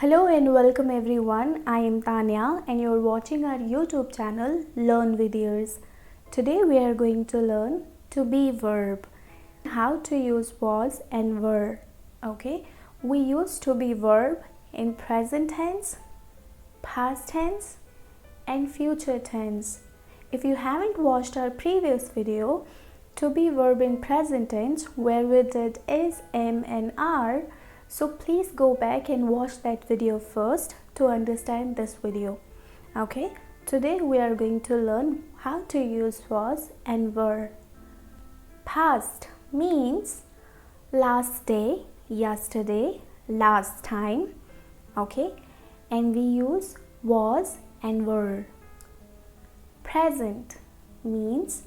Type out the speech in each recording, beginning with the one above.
Hello and welcome everyone. I am Tanya and you're watching our YouTube channel Learn with Ears. Today we are going to learn to be verb, how to use was and were. Okay, we use to be verb in present tense, past tense and future tense. If you haven't watched our previous video, to be verb in present tense where we did is, am and are, so please go back and watch that video first to understand this video. Okay, today we are going to learn how to use was and were. Past means last day, yesterday, last time. Okay, and we use was and were. Present means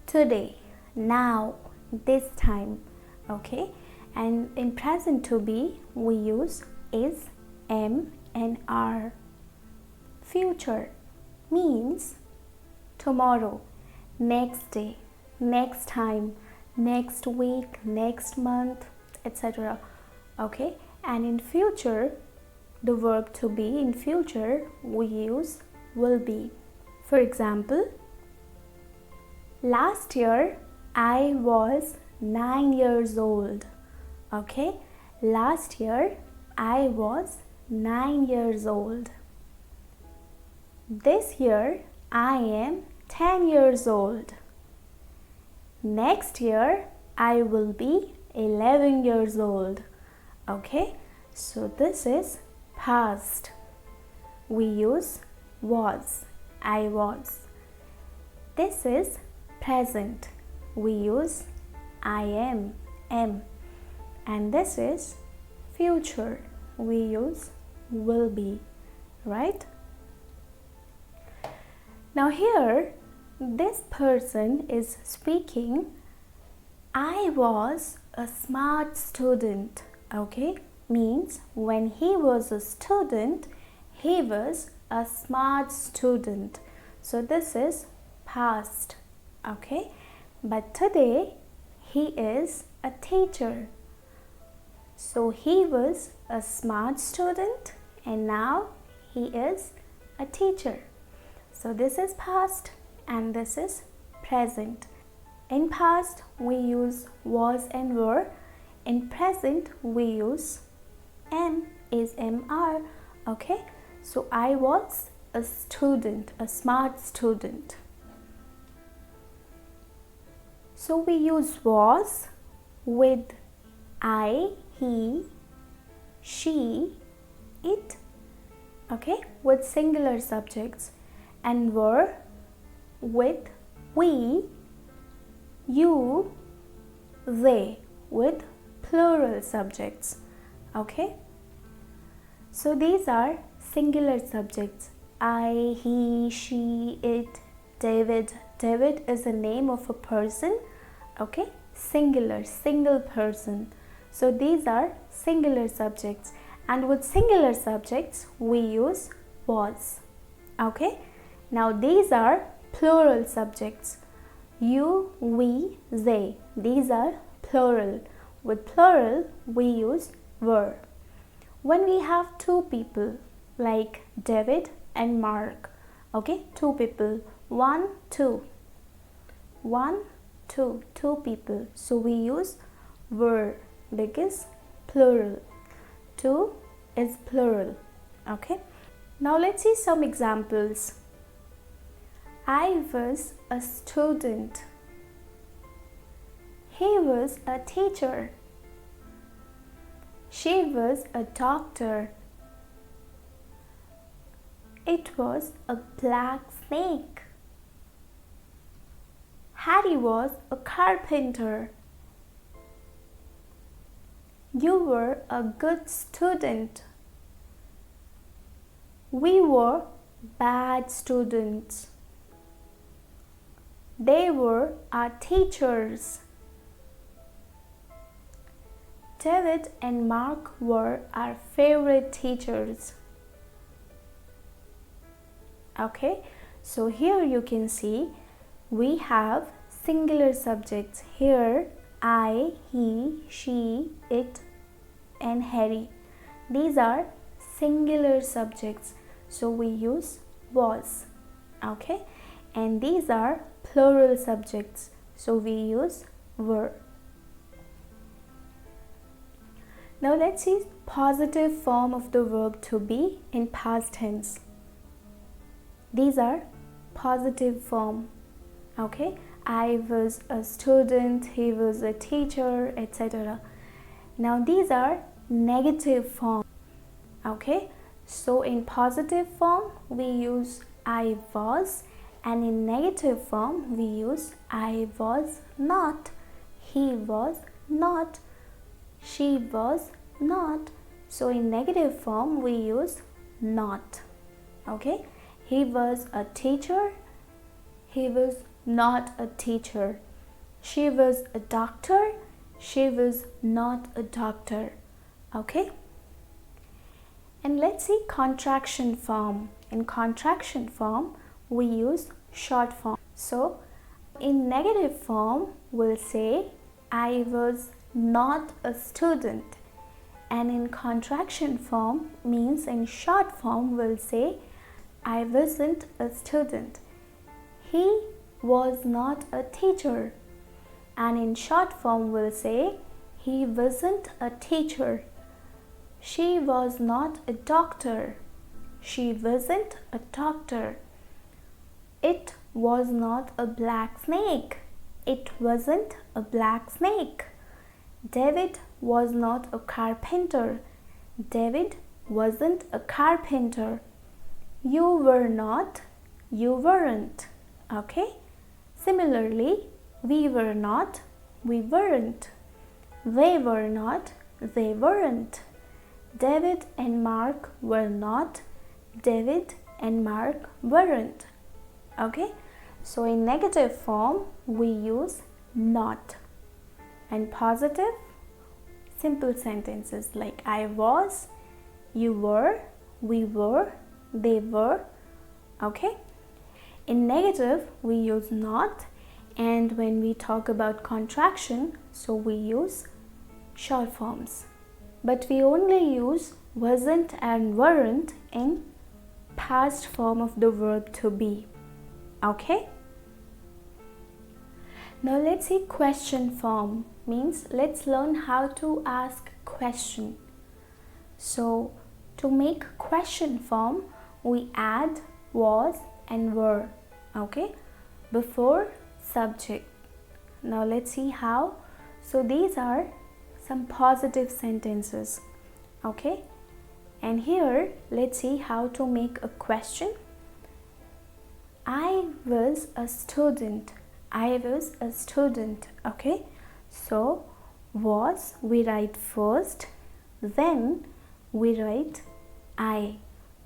today, now, this time. Okay, and in present to be we use is, am and are. Future means tomorrow, next day, next time, next week, next month, etc. Okay, and in future the verb to be in future we use will be. For example, last year I was 9 years old. Okay, last year I was 9 years old. This year I am 10 years old. Next year I will be 11 years old. Okay, so this is past. We use was, I was. This is present. We use I am, and this is future. We use will be, right? Now here this person is speaking, I was a smart student. Okay, means when he was a student he was a smart student. So this is past. Okay, but today he is a teacher. So he was a smart student and now he is a teacher. So this is past and this is present. In past we use was and were. In present we use am, is, am, are. Okay, so I was a student, a smart student. So we use was with I, he, she, it, okay, with singular subjects, and were with we, you, they, with plural subjects. Okay, so these are singular subjects. I, he, she, it, David. David is the name of a person. Okay, singular, single person. So these are singular subjects, and with singular subjects we use was. Okay, now these are plural subjects. You, we, they. These are plural. With plural we use were. When we have two people like David and Mark, okay, two people, one, two, two people, so we use were because plural. Two is plural. Okay, now let's see some examples. I was a student. He was a teacher. She was a doctor. It was a black snake. Harry was a carpenter. You were a good student. We were bad students. They were our teachers. David and Mark were our favorite teachers. Okay, so here you can see we have singular subjects. Here I, he, she, it and Harry. These are singular subjects, so we use was. Okay, and these are plural subjects, so we use were. Now let's see positive form of the verb to be in past tense. These are positive form. Okay, I was a student, he was a teacher, etc. Now these are negative form. Okay, so in positive form we use I was, and in negative form we use I was not, he was not, she was not. So in negative form we use not. Okay, he was a teacher, he was not a teacher. She was a doctor, she was not a doctor. Okay, and let's see contraction form. In contraction form we use short form. So in negative form we'll say I was not a student, and in contraction form means in short form we'll say I wasn't a student, he was not a teacher, and in short form we'll say he wasn't a teacher, she was not a doctor, she wasn't a doctor, it was not a black snake, it wasn't a black snake, David was not a carpenter, David wasn't a carpenter, you were not, you weren't. Okay, similarly we were not, we weren't, they were not, they weren't, David and Mark were not, David and Mark weren't. Okay, so in negative form we use not, and positive simple sentences like I was, you were, we were, they were. Okay, in negative we use not, and when we talk about contraction, so we use short forms, but we only use wasn't and weren't in past form of the verb to be. Okay, now let's see question form. Means let's learn how to ask question. So to make question form we add was and were, okay, before subject. Now let's see how. So these are some positive sentences. Okay, and here let's see how to make a question. I was a student, I was a student. Okay, so was we write first, then we write I.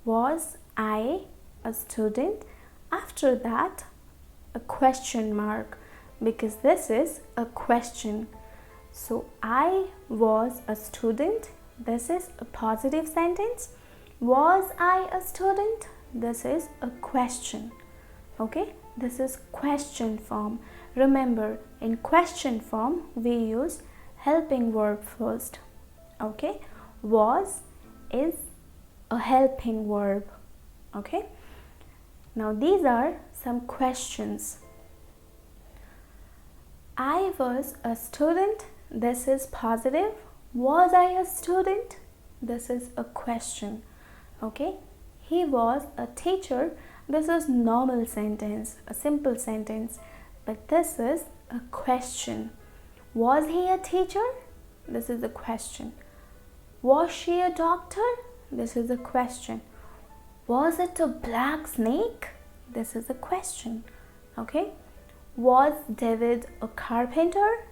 Was I a student? After that a question mark, because this is a question. So I was a student, this is a positive sentence. Was I a student? This is a question. Okay, this is question form. Remember, in question form we use helping verb first. Okay, was is a helping verb. Okay, now these are some questions. I was a student, this is positive. Was I a student? This is a question. Okay, he was a teacher, this is normal sentence, a simple sentence, but this is a question. Was he a teacher? This is a question. Was she a doctor? This is a question. Was it a black snake? This is a question. Okay, was David a carpenter?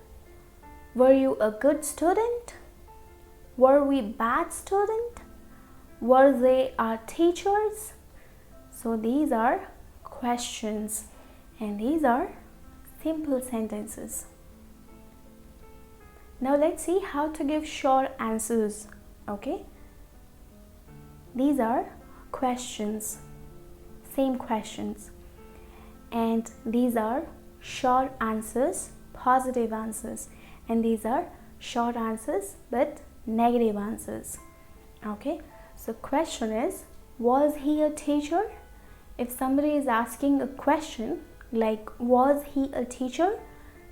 Were you a good student? Were we bad student? Were they our teachers? So these are questions and these are simple sentences. Now let's see how to give short answers. Okay, these are questions, same questions, and these are short answers, positive answers, and these are short answers but negative answers. Okay, So question is, was he a teacher? If somebody is asking a question like was he a teacher,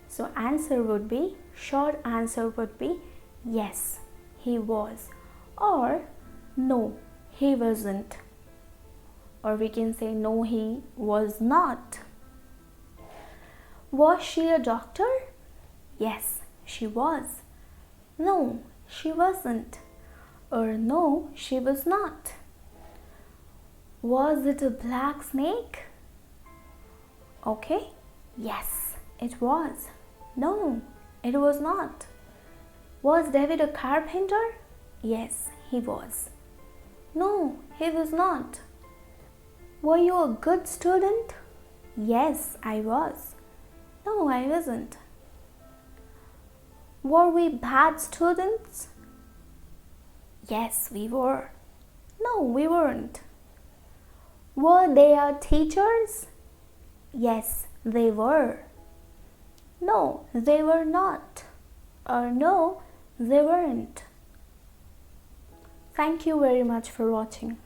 so answer would be, short answer would be yes, he was, or no, he wasn't, or we can say no, he was not. Was she a doctor? Yes, she was. No, she wasn't, or no, she was not. Was it a black snake? Okay, yes, it was. No, it was not. Was David a carpenter? Yes, he was. No, he was not. Were you a good student? Yes, I was. No, I wasn't. Were we bad students? Yes, we were. No, we weren't. Were they our teachers? Yes, they were. No, they were not. Or no, they weren't. Thank you very much for watching.